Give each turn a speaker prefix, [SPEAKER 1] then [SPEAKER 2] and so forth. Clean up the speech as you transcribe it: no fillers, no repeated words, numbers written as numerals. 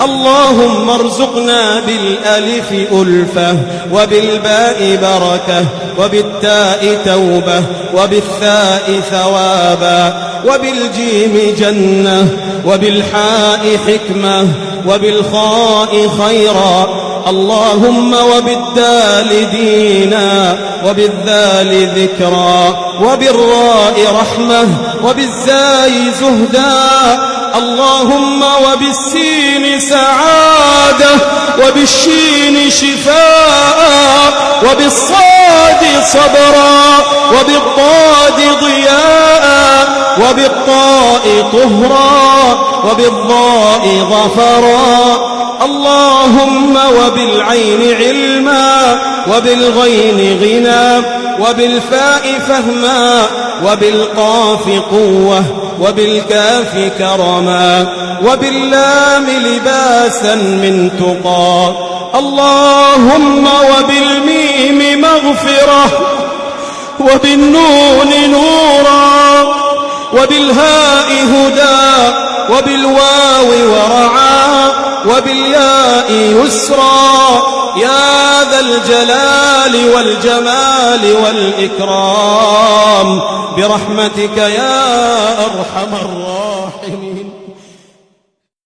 [SPEAKER 1] اللهم ارزقنا بالألف ألفة، وبالباء بركة، وبالتاء توبة، وبالثاء ثوابا، وبالجيم جنة، وبالحاء حكمة، وبالخاء خيرا. اللهم وبالدال دينا، وبالذال ذكرا، وبالراء رحمة، وبالزاي زهدا. اللهم وبالسين سعادة، وبالشين شفاء، وبالصاد صبرا، وبالضاد ضياء، وبالطاء طهرا، وبالضاء ظفرا. اللهم وبالعين علما، وبالغين غنى، وبالفاء فهما، وبالقاف قوة، وبالكاف كرما، وباللام لباسا من تقى. اللهم وبالميم مغفرة، وبالنون نورا، وبالهاء هدى، وبالواو ورعا، وبالياء يسرا. يا ذا الجلال والجمال والإكرام برحمتك يا أرحم الراحمين.